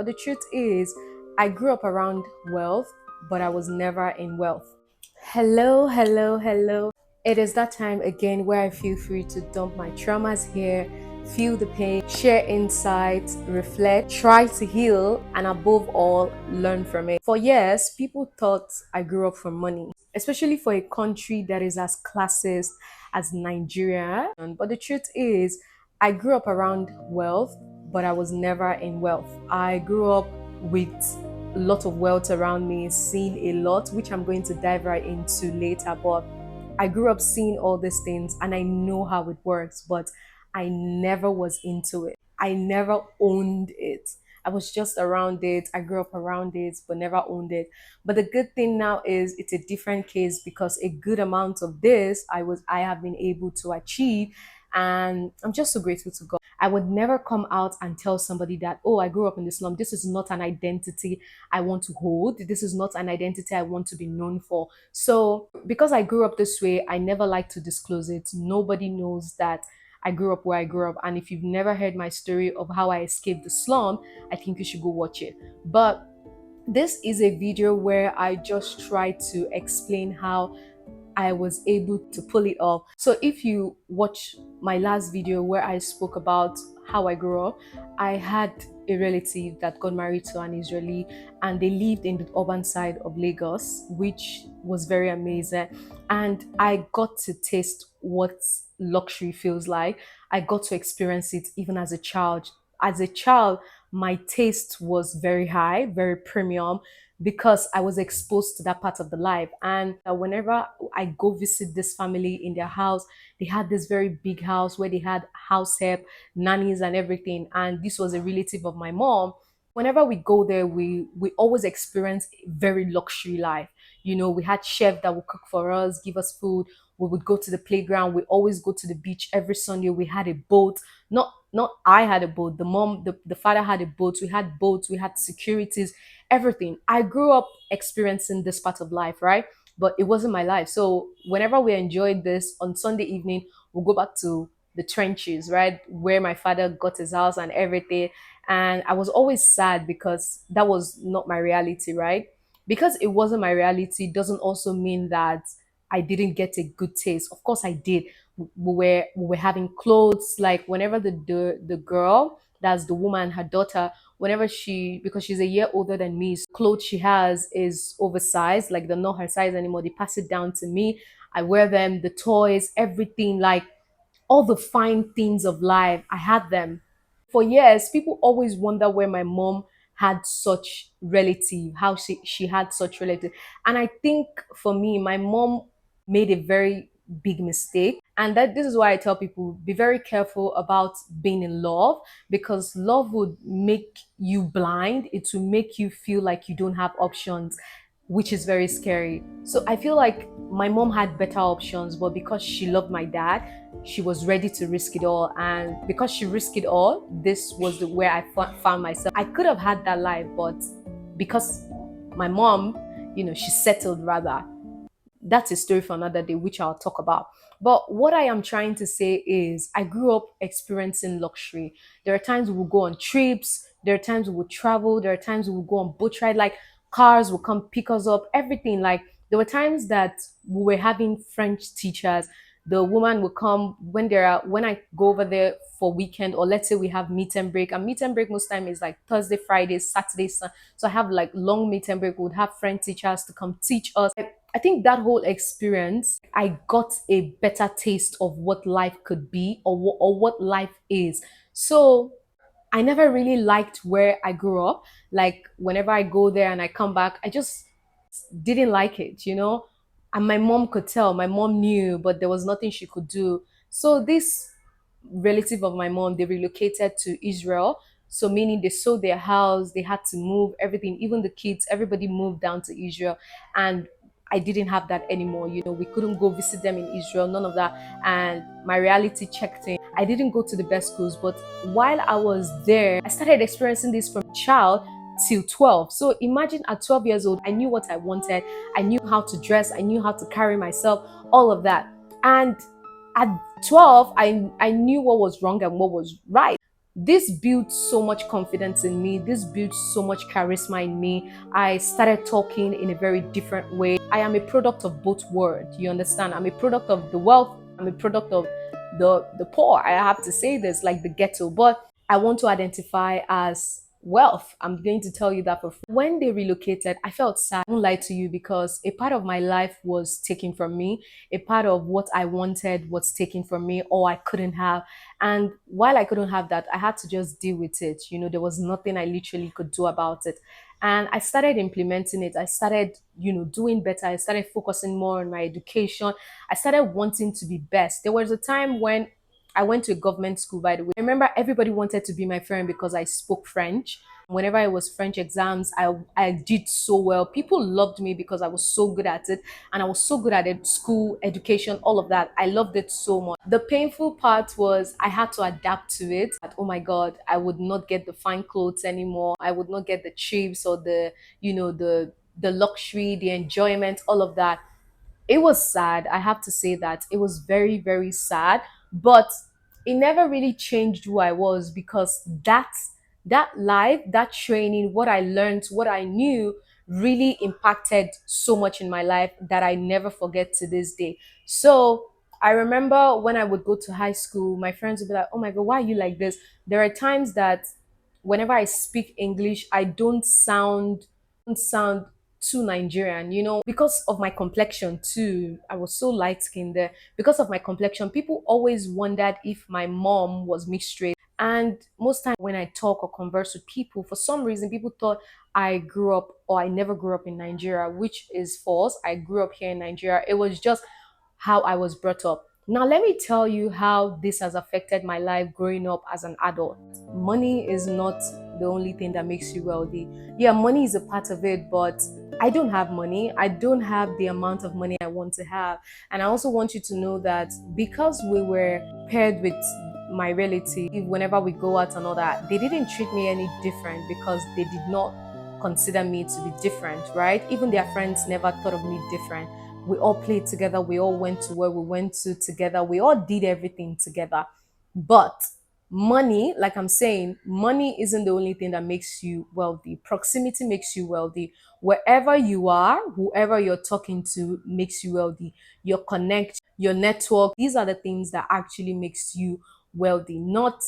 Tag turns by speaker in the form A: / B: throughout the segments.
A: But the truth is, I grew up around wealth, but I was never in wealth. Hello, hello, hello. It is that time again where I feel free to dump my traumas here, feel the pain, share insights, reflect, try to heal, and above all, learn from it. For years, people thought I grew up for money, especially for a country that is as classist as Nigeria. But the truth is, I grew up around wealth, but I was never in wealth. I grew up with a lot of wealth around me, seeing a lot, which I'm going to dive right into later. But I grew up seeing all these things and I know how it works, but I never was into it. I never owned it. I was just around it. I grew up around it, but never owned it. But the good thing now is it's a different case because a good amount of this I have been able to achieve, and I'm just so grateful to God. I would never come out and tell somebody that, oh, I grew up in the slum. This is not an identity I want to hold. This is not an identity I want to be known for. So, because I grew up this way, I never like to disclose it. Nobody knows that I grew up where I grew up. And if you've never heard my story of how I escaped the slum, I think you should go watch it. But this is a video where I just try to explain how I was able to pull it off. So if you watch my last video where I spoke about how I grew up, I had a relative that got married to an Israeli and they lived in the urban side of Lagos, which was very amazing. And I got to taste what luxury feels like. I got to experience it even as a child. As a child, my taste was very high, very premium because I was exposed to that part of the life. And whenever I go visit this family in their house, they had this very big house where they had house help, nannies, and everything. And this was a relative of my mom. Whenever we go there, we always experience a very luxury life. You know, we had chef that would cook for us, give us food. We would go to the playground. We always go to the beach every Sunday. We had a boat. Not I had a boat. The father had a boat. We had boats. We had securities, everything. I grew up experiencing this part of life, right? But it wasn't my life. So whenever we enjoyed this on Sunday evening, we'll go back to the trenches, right? Where my father got his house and everything. And I was always sad because that was not my reality, right? Because it wasn't my reality doesn't also mean that I didn't get a good taste. Of course I did. We were having clothes like whenever the girl, that's the woman, her daughter, whenever she, because she's a year older than me, so clothes she has is oversized, like they're not her size anymore, they pass it down to me. I wear them, the toys, everything, like all the fine things of life, I had them. For years people always wonder where my mom had such relative, how she had such relative. And I think for me, my mom made a very big mistake, and that this is why I tell people be very careful about being in love, because love would make you blind. It will make you feel like you don't have options, which is very scary. So I feel like my mom had better options, but because she loved my dad, she was ready to risk it all. And because she risked it all, this was where I found myself. I could have had that life, but because my mom, she settled rather. That's a story for another day, which I'll talk about. But what I am trying to say is, I grew up experiencing luxury. There are times we will go on trips, there are times we will travel, there are times we will go on boat ride, like cars will come pick us up, everything. Like there were times that we were having French teachers. The woman will come when I go over there for weekend, or let's say we have meet and break. And meet and break most time is like Thursday, Friday, Saturday, so I have like long meet and break. We would have French teachers to come teach us. I think that whole experience, I got a better taste of what life could be, or what life is. So I never really liked where I grew up. Like whenever I go there and I come back, I just didn't like it. And my mom could tell, my mom knew, but there was nothing she could do. So this relative of my mom, they relocated to Israel. So meaning they sold their house, they had to move everything, even the kids, everybody moved down to Israel. And I didn't have that anymore. We couldn't go visit them in Israel, none of that. And my reality checked in. I didn't go to the best schools, but while I was there, I started experiencing this from child till 12. So imagine at 12 years old, I knew what I wanted. I knew how to dress. I knew how to carry myself, all of that. And at 12, I knew what was wrong and what was right. This built so much confidence in me. This built so much charisma in me. I started talking in a very different way. I am a product of both worlds. You understand? I'm a product of the wealth. I'm a product of the poor. I have to say this, like the ghetto, but I want to identify as wealth. I'm going to tell you that for free. When they relocated, I felt sad. I won't lie to you because a part of my life was taken from me. A part of what I wanted was taken from me, or I couldn't have. And while I couldn't have that, I had to just deal with it. There was nothing I literally could do about it. And I started implementing it. I started, doing better. I started focusing more on my education. I started wanting to be best. There was a time when I went to a government school, by the way. I remember everybody wanted to be my friend because I spoke French. Whenever it was French exams, I did so well. People loved me because I was so good at it, and I was so good at it, school, education, all of that. I loved it so much. The painful part was I had to adapt to it. Oh my God, I would not get the fine clothes anymore. I would not get the trips or the luxury, the enjoyment, all of that. It was sad. I have to say that it was very, very sad, but it never really changed who I was because that life, that training, what I learned, what I knew really impacted so much in my life that I never forget to this day. So I remember when I would go to high school, my friends would be like, "Oh my God, why are you like this?" There are times that whenever I speak English, I don't sound too Nigerian, because of my complexion too. I was so light skinned there. Because of my complexion, people always wondered if my mom was mixed race. And most times when I talk or converse with people, for some reason, people thought I grew up or I never grew up in Nigeria, which is false. I grew up here in Nigeria. It was just how I was brought up. Now, let me tell you how this has affected my life growing up as an adult. Money is not the only thing that makes you wealthy. Yeah, money is a part of it, but I don't have money. I don't have the amount of money I want to have. And I also want you to know that because we were paired with my relative, whenever we go out and all that, they didn't treat me any different because they did not consider me to be different, right? Even their friends never thought of me different. We all played together. We all went to where we went to together. We all did everything together. But money, like I'm saying, money isn't the only thing that makes you wealthy. Proximity makes you wealthy. Wherever you are, whoever you're talking to makes you wealthy. Your connect, your network, these are the things that actually makes you wealthy. Not,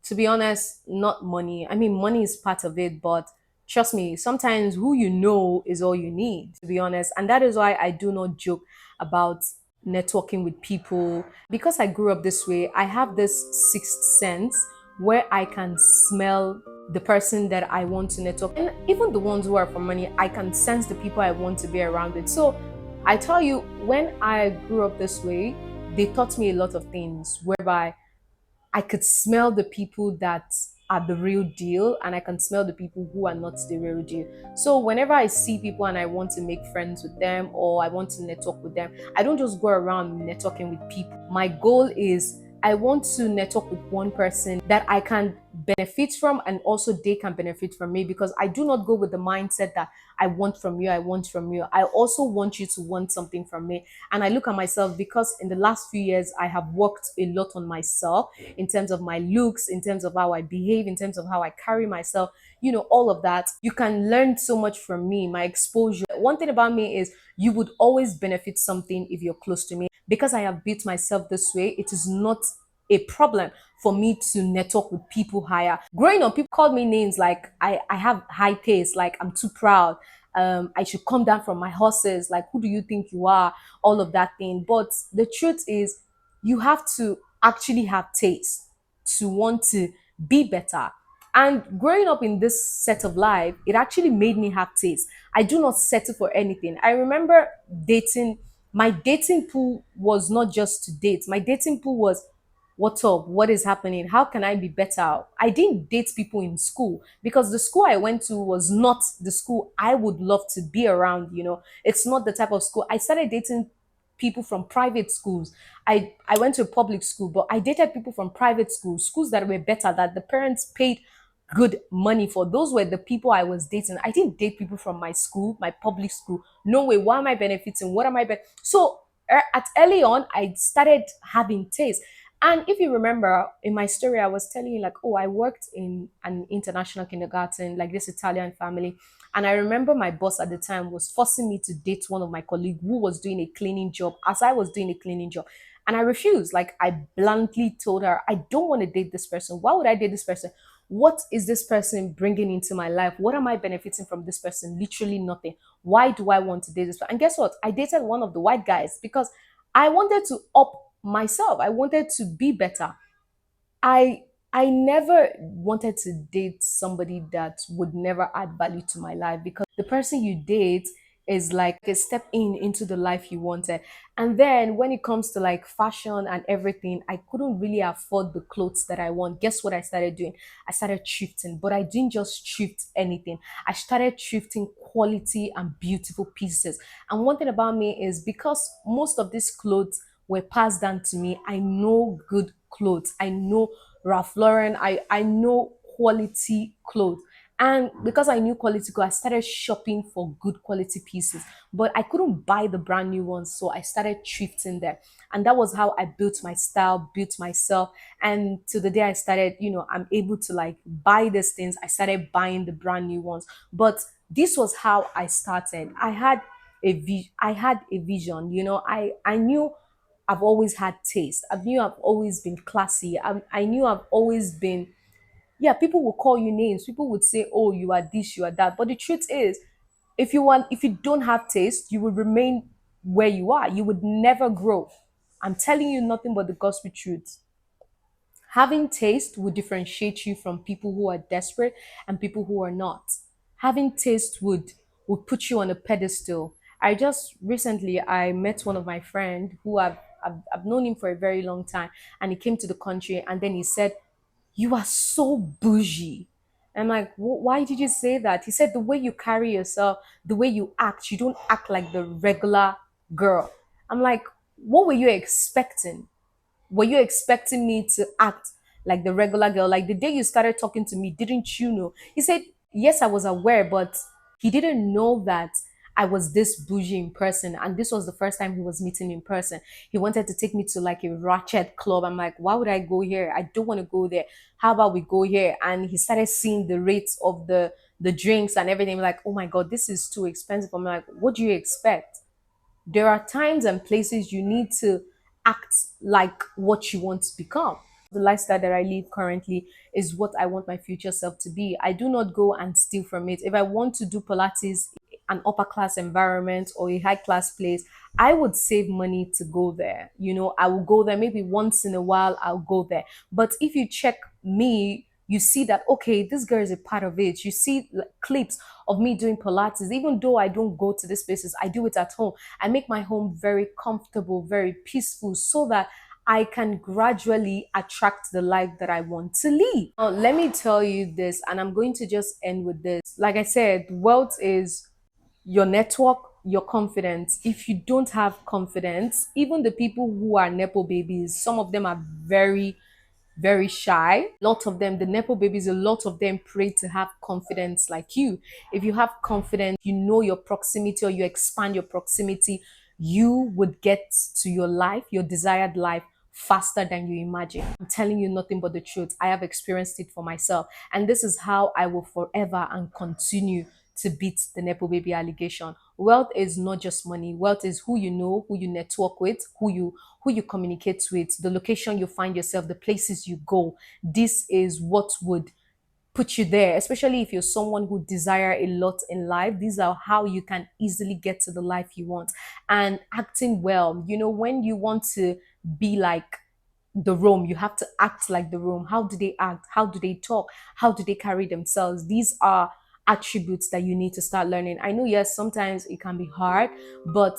A: to be honest, not money. I mean, money is part of it, but trust me, sometimes who you know is all you need, to be honest. And that is why I do not joke about networking with people. Because I grew up this way, I have this sixth sense where I can smell the person that I want to network. And even the ones who are for money, I can sense the people I want to be around with. So I tell you, when I grew up this way, they taught me a lot of things whereby I could smell the people that are the real deal, and I can smell the people who are not the real deal. So whenever I see people and I want to make friends with them or I want to network with them, I don't just go around networking with people. My goal is I want to network with one person that I can benefit from and also they can benefit from me, because I do not go with the mindset that I want from you, I want from you. I also want you to want something from me. And I look at myself, because in the last few years I have worked a lot on myself in terms of my looks, in terms of how I behave, in terms of how I carry myself, all of that. You can learn so much from me, my exposure. One thing about me is you would always benefit something if you're close to me. Because I have built myself this way, it is not a problem for me to network with people higher. Growing up, people called me names like I have high taste, like I'm too proud. I should come down from my horses. Like, who do you think you are? All of that thing. But the truth is, you have to actually have taste to want to be better. And growing up in this set of life, it actually made me have taste. I do not settle for anything. I remember dating, my dating pool was not just to date. My dating pool was, what's up? What is happening? How can I be better? I didn't date people in school because the school I went to was not the school I would love to be around. It's not the type of school. I started dating people from private schools. I went to a public school, but I dated people from private schools, schools that were better, that the parents paid good money for. Those were the people I was dating. I didn't date people from my school, my public school. No way. Why am I benefiting? What am I? So at early on, I started having taste. And if you remember in my story, I was telling you, like, oh, I worked in an international kindergarten, like this Italian family. And I remember my boss at the time was forcing me to date one of my colleagues who was doing a cleaning job as I was doing a cleaning job. And I refused. Like, I bluntly told her, I don't want to date this person. Why would I date this person? What is this person bringing into my life? What am I benefiting from this person? Literally nothing. Why do I want to date this person? And guess what? I dated one of the white guys because I wanted to up myself. I wanted to be better. I I never wanted to date somebody that would never add value to my life, because the person you date is like a step in into the life you wanted. And then when it comes to like fashion and everything, I couldn't really afford the clothes that I want. Guess what I started doing? I started thrifting, but I didn't just thrift anything. I started thrifting quality and beautiful pieces. And one thing about me is, because most of these clothes were passed down to me, I know good clothes. I know Ralph Lauren. I know quality clothes. And because I knew quality clothes, I started shopping for good quality pieces. But I couldn't buy the brand new ones, so I started thrifting there. And that was how I built my style, built myself. And to the day I started, I'm able to like buy these things. I started buying the brand new ones. But this was how I started. I had a vision. I knew I've always had taste. I knew I've always been classy. I knew I've always been, yeah, people will call you names. People would say, oh, you are this, you are that. But the truth is, if you don't have taste, you will remain where you are. You would never grow. I'm telling you nothing but the gospel truth. Having taste would differentiate you from people who are desperate and people who are not. Having taste would put you on a pedestal. I just recently I met one of my friend who I've known him for a very long time, and he came to the country, and then he said, "You are so bougie." I'm like, Why did you say that?" He said, "The way you carry yourself, the way you act, you don't act like the regular girl." I'm like, what were you expecting? Were you expecting me to act like the regular girl? Like the day you started talking to me, didn't you know? He said, yes, I was aware, but he didn't know that I was this bougie in person. And this was the first time he was meeting in person. He wanted to take me to like a ratchet club. I'm like, why would I go here? I don't want to go there. How about we go here? And he started seeing the rates of the drinks and everything. I'm like, oh my God, this is too expensive. I'm like, what do you expect? There are times and places you need to act like what you want to become. The lifestyle that I live currently is what I want my future self to be. I do not go and steal from it. If I want to do Pilates, an upper class environment or a high class place, I would save money to go there. I will go there maybe once in a while, I'll go there. But if you check me, you see that, okay, this girl is a part of it. You see like, clips of me doing Pilates. Even though I don't go to these places, I do it at home. I make my home very comfortable, very peaceful, so that I can gradually attract the life that I want to live. Now, let me tell you this, and I'm going to just end with this. Like I said, wealth is your network, your confidence. If you don't have confidence, even the people who are Nepo babies, some of them are very shy. A lot of them, the Nepo babies, a lot of them pray to have confidence like you. If you have confidence, you know your proximity or you expand your proximity, you would get to your life, your desired life, faster than you imagine. I'm telling you nothing but the truth. I have experienced it for myself. And this is how I will forever and continue to beat the Nepo baby allegation. Wealth is not just money. Wealth is who you know, who you network with, who you communicate with, the location you find yourself, the places you go. This is what would put you there, especially if you're someone who desire a lot in life. These are how you can easily get to the life you want. And acting well, when you want to be like the Rome, you have to act like the Rome. How do they act? How do they talk? How do they carry themselves? These are attributes that you need to start learning. I know, yes, sometimes it can be hard, but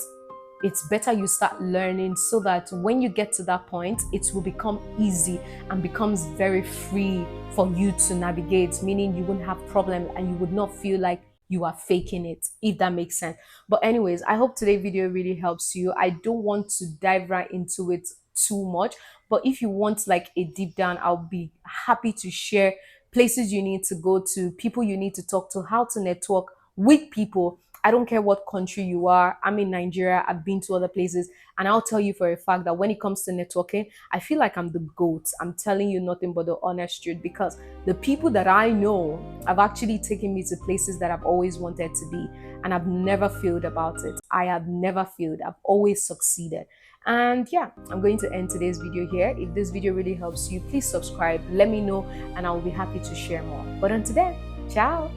A: it's better you start learning so that when you get to that point, it will become easy and becomes very free for you to navigate, meaning you won't have problems and you would not feel like you are faking it, if that makes sense. But anyways, I hope today's video really helps you. I don't want to dive right into it too much, but if you want like a deep down, I'll be happy to share places you need to go to, people you need to talk to, how to network with people. I don't care what country you are. I'm in Nigeria. I've been to other places. And I'll tell you for a fact that when it comes to networking, I feel like I'm the GOAT. I'm telling you nothing but the honest truth, because the people that I know have actually taken me to places that I've always wanted to be. And I've never failed about it. I have never failed. I've always succeeded. And yeah, I'm going to end today's video here. If this video really helps you, please subscribe, let me know, and I'll be happy to share more. But until then, ciao.